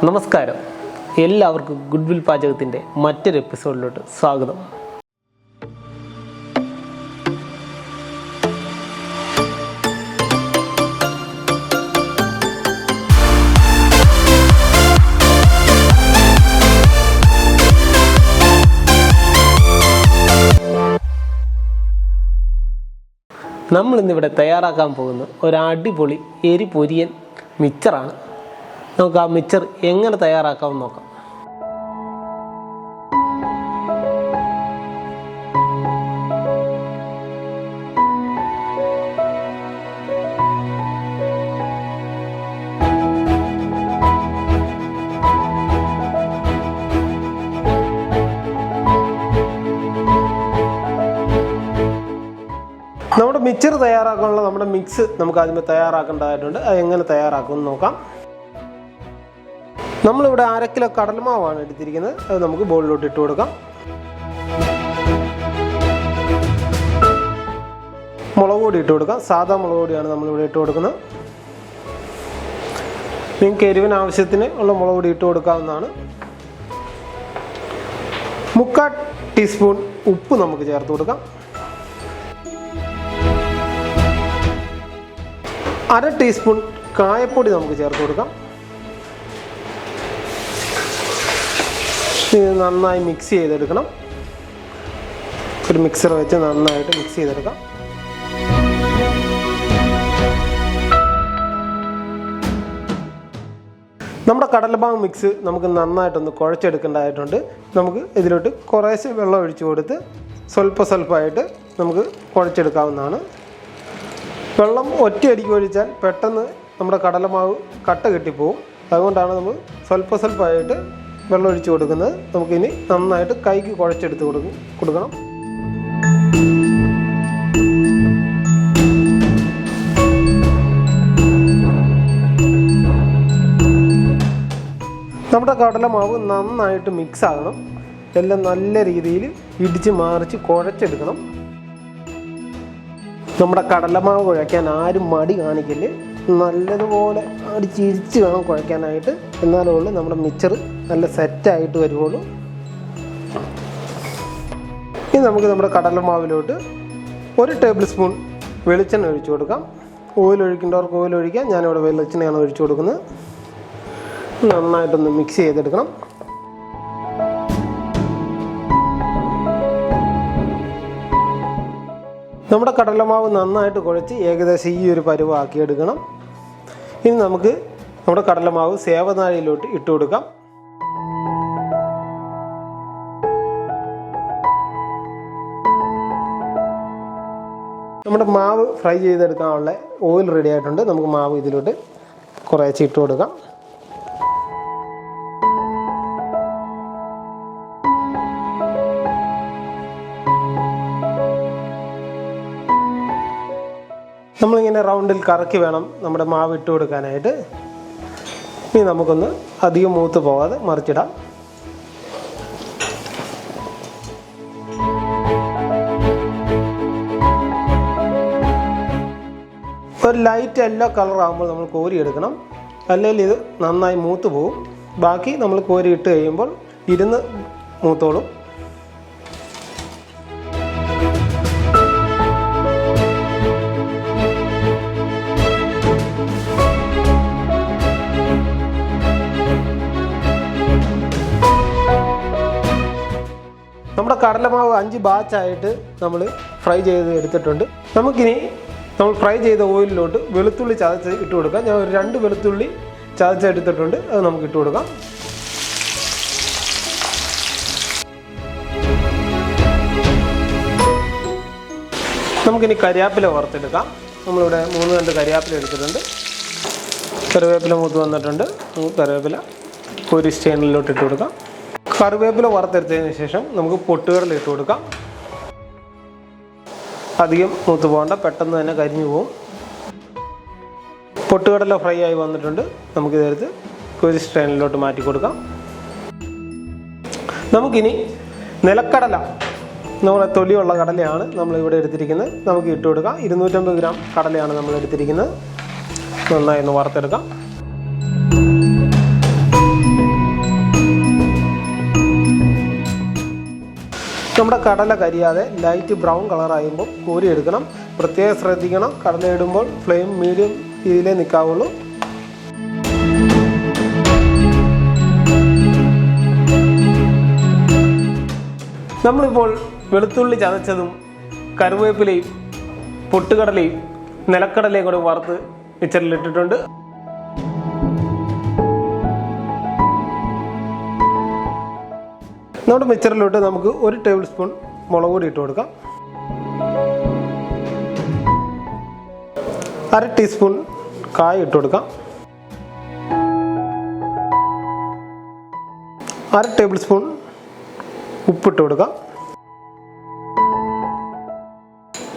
നമസ്കാരം, എല്ലാവർക്കും ഗുഡ്വിൽ പാചകത്തിൻ്റെ മറ്റൊരു എപ്പിസോഡിലോട്ട് സ്വാഗതം. നമ്മളിന്നിവിടെ തയ്യാറാക്കാൻ പോകുന്ന ഒരു അടിപൊളി എരിപൊരിയൻ മിക്സറാണ്. നമുക്ക് ആ മിക്സർ എങ്ങനെ തയ്യാറാക്കാമെന്ന് നോക്കാം. നമ്മുടെ മിക്സർ തയ്യാറാക്കാനുള്ള നമ്മുടെ മിക്സ് നമുക്ക് ആദ്യമേ തയ്യാറാക്കേണ്ടതായിട്ടുണ്ട്. അത് എങ്ങനെ തയ്യാറാക്കുമെന്ന് നോക്കാം. നമ്മളിവിടെ 1/2 കിലോ കടലമാവാണ് എടുത്തിരിക്കുന്നത്. അത് നമുക്ക് ബോളിലോട്ട് ഇട്ട് കൊടുക്കാം. മുളക് പൊടി ഇട്ട് കൊടുക്കാം. സാധാ മുളക് പൊടിയാണ് നമ്മളിവിടെ ഇട്ട് കൊടുക്കുന്നത്. നിങ്ങൾക്ക് എരിവിന് ആവശ്യത്തിന് ഉള്ള മുളക് പൊടി ഇട്ട് കൊടുക്കാവുന്നതാണ്. 3/4 ടീസ്പൂൺ ഉപ്പ് നമുക്ക് ചേർത്ത് കൊടുക്കാം. 1/2 ടീസ്പൂൺ കായപ്പൊടി നമുക്ക് ചേർത്ത് കൊടുക്കാം. ഇത് നന്നായി മിക്സ് ചെയ്തെടുക്കണം. ഒരു മിക്സർ വെച്ച് നന്നായിട്ട് മിക്സ് ചെയ്തെടുക്കാം. നമ്മുടെ കടലമാവ് മിക്സ് നമുക്ക് നന്നായിട്ടൊന്ന് കുഴച്ചെടുക്കേണ്ടതായിട്ടുണ്ട്. നമുക്ക് ഇതിലോട്ട് കുറേശ്ശെ വെള്ളം ഒഴിച്ചു കൊടുത്ത് സ്വല്പമായിട്ട് നമുക്ക് കുഴച്ചെടുക്കാവുന്നതാണ്. വെള്ളം ഒറ്റയടിക്ക് ഒഴിച്ചാൽ പെട്ടെന്ന് നമ്മുടെ കടലമാവ് കട്ട കെട്ടിപ്പോവും. അതുകൊണ്ടാണ് നമ്മൾ സ്വല്പമായിട്ട് വെള്ളം ഒഴിച്ച് കൊടുക്കുന്നത്. നമുക്കിനി നന്നായിട്ട് കൈക്ക് കുഴച്ചെടുത്ത് കൊടുക്കണം. നമ്മുടെ കടലമാവ് നന്നായിട്ട് മിക്സ് ആകണം. എല്ലാം നല്ല രീതിയിൽ ഇടിച്ച് മറിച്ച് കുഴച്ചെടുക്കണം. നമ്മുടെ കടലമാവ് കുഴയ്ക്കാൻ ആരും മടി കാണിക്കില്ല. നല്ലതുപോലെ അടിച്ചിരിച്ച് വേണം കുഴയ്ക്കാനായിട്ട്. എന്നാലേ ഉള്ളൂ നമ്മുടെ മിക്സർ നല്ല സെറ്റായിട്ട് വരുള്ളൂ. ഇനി നമുക്ക് നമ്മുടെ കടലമാവിലോട്ട് 1 ടേബിൾ സ്പൂൺ വെളിച്ചെണ്ണ ഒഴിച്ചു കൊടുക്കാം. ഓയിൽ ഒഴിക്കേണ്ടവർക്ക് ഓയിൽ ഒഴിക്കാം. ഞാനിവിടെ വെളിച്ചെണ്ണയാണ് ഒഴിച്ചു കൊടുക്കുന്നത്. നന്നായിട്ടൊന്ന് മിക്സ് ചെയ്തെടുക്കണം. നമ്മുടെ കടലമാവ് നന്നായിട്ട് കുഴച്ച് ഏകദേശം ഈ ഒരു പരുവാക്കി എടുക്കണം. ഇനി നമുക്ക് നമ്മുടെ കടലമാവ് സേവനാഴിയിലോട്ട് ഇട്ട് കൊടുക്കാം. നമ്മുടെ മാവ് ഫ്രൈ ചെയ്തെടുക്കാനുള്ള ഓയിൽ റെഡി ആയിട്ടുണ്ട്. നമുക്ക് മാവ് ഇതിലോട്ട് കുറേശ്ശെ ഇട്ട് കൊടുക്കാം. നമ്മളിങ്ങനെ റൗണ്ടിൽ കറക്കി വേണം നമ്മുടെ മാവ് ഇട്ട് കൊടുക്കാനായിട്ട്. ഇനി നമുക്കൊന്ന് അധികം മൂത്ത് പോകാതെ മറിച്ചിടാം. ഒരു ലൈറ്റ് യെല്ലോ കളർ ആകുമ്പോൾ നമ്മൾ കോരി എടുക്കണം. അല്ലെങ്കിൽ ഇത് നന്നായി മൂത്ത് പോകും. ബാക്കി നമ്മൾ കോരി ഇട്ട് കഴിയുമ്പോൾ ഇരുന്ന് മൂത്തോളും. നമ്മുടെ കടലമാവ് 5 ബാച്ചായിട്ട് നമ്മൾ ഫ്രൈ ചെയ്ത് എടുത്തിട്ടുണ്ട്. നമുക്കിനി നമ്മൾ ഫ്രൈ ചെയ്ത ഓയിലിലോട്ട് വെളുത്തുള്ളി ചതച്ച് ഇട്ട് കൊടുക്കാം. ഞാൻ ഒരു 2 വെളുത്തുള്ളി ചതച്ചെടുത്തിട്ടുണ്ട്. അത് നമുക്ക് ഇട്ട് കൊടുക്കാം. നമുക്കിനി കരിയാപ്പില വറുത്തെടുക്കാം. നമ്മളിവിടെ 3 തണ്ട് കരിയാപ്പില എടുത്തിട്ടുണ്ട്. കറിവേപ്പില മൂത്ത് വന്നിട്ടുണ്ട്. കറിവേപ്പില ഒരു സ്റ്റേനിലോട്ട് ഇട്ട് കൊടുക്കാം. കറിവേപ്പില വറുത്തെടുത്തതിന് ശേഷം നമുക്ക് പൊട്ടുകടല ഇട്ട് കൊടുക്കാം. അധികം മൂത്ത് പോകണ്ട, പെട്ടെന്ന് തന്നെ കരിഞ്ഞു പോകും. പൊട്ടുകടല ഫ്രൈ ആയി വന്നിട്ടുണ്ട്. നമുക്കിതെടുത്ത് ഒരു സ്ട്രെയിനിലോട്ട് മാറ്റി കൊടുക്കാം. നമുക്കിനി നിലക്കടല, നമ്മുടെ തൊലിയുള്ള കടലയാണ് നമ്മളിവിടെ എടുത്തിരിക്കുന്നത്. നമുക്ക് ഇട്ട് കൊടുക്കാം. 250 ഗ്രാം കടലയാണ് നമ്മൾ എടുത്തിരിക്കുന്നത്. നന്നായി ഒന്ന് വറുത്തെടുക്കാം. നമ്മുടെ കടല കരിയാതെ ലൈറ്റ് ബ്രൗൺ കളറാകുമ്പോൾ കോരിയെടുക്കണം. പ്രത്യേകം ശ്രദ്ധിക്കണം, കടല ഇടുമ്പോൾ ഫ്ലെയിം മീഡിയം രീതിയിലേ നിൽക്കാവുള്ളൂ. നമ്മളിപ്പോൾ വെളുത്തുള്ളി ചതച്ചതും കറിവേപ്പിലയും പൊട്ടുകടലയും നിലക്കടലയും കൂടെ വറുത്ത് മിക്സറിലിട്ടിട്ടുണ്ട്. നമ്മുടെ മിക്സറിലോട്ട് നമുക്ക് 1 ടേബിൾ സ്പൂൺ മുളക് പൊടി ഇട്ട് കൊടുക്കാം. 1/2 ടീസ്പൂൺ കായം ഇട്ട് കൊടുക്കാം. 1/2 ടേബിൾ സ്പൂൺ ഉപ്പിട്ട് കൊടുക്കാം.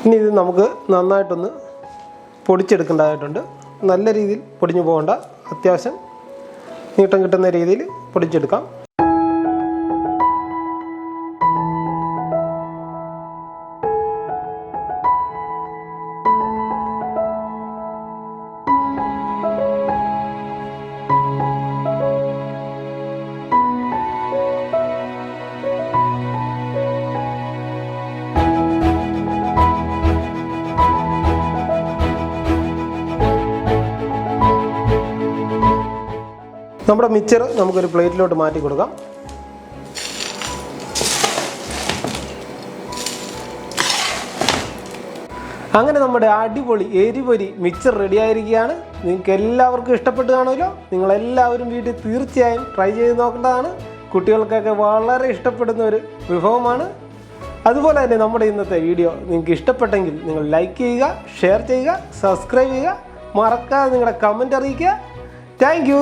ഇനി ഇത് നമുക്ക് നന്നായിട്ടൊന്ന് പൊടിച്ചെടുക്കേണ്ടതായിട്ടുണ്ട്. നല്ല രീതിയിൽ പൊടിഞ്ഞു പോകേണ്ട, അത്യാവശ്യം നീട്ടം കിട്ടുന്ന രീതിയിൽ പൊടിച്ചെടുക്കാം. നമ്മുടെ മിക്സർ നമുക്കൊരു പ്ലേറ്റിലോട്ട് മാറ്റി കൊടുക്കാം. അങ്ങനെ നമ്മുടെ അടിപൊളി എരിപൊരി മിക്സർ റെഡി ആയിരിക്കുകയാണ്. നിങ്ങൾക്ക് എല്ലാവർക്കും ഇഷ്ടപ്പെട്ട് കാണുമല്ലോ. നിങ്ങളെല്ലാവരും വീട്ടിൽ തീർച്ചയായും ട്രൈ ചെയ്ത് നോക്കേണ്ടതാണ്. കുട്ടികൾക്കൊക്കെ വളരെ ഇഷ്ടപ്പെടുന്ന ഒരു വിഭവമാണ്. അതുപോലെ തന്നെ നമ്മുടെ ഇന്നത്തെ വീഡിയോ നിങ്ങൾക്ക് ഇഷ്ടപ്പെട്ടെങ്കിൽ നിങ്ങൾ ലൈക്ക് ചെയ്യുക, ഷെയർ ചെയ്യുക, സബ്സ്ക്രൈബ് ചെയ്യുക, മറക്കാതെ നിങ്ങളുടെ കമൻറ്റ് അറിയിക്കുക. Thank you.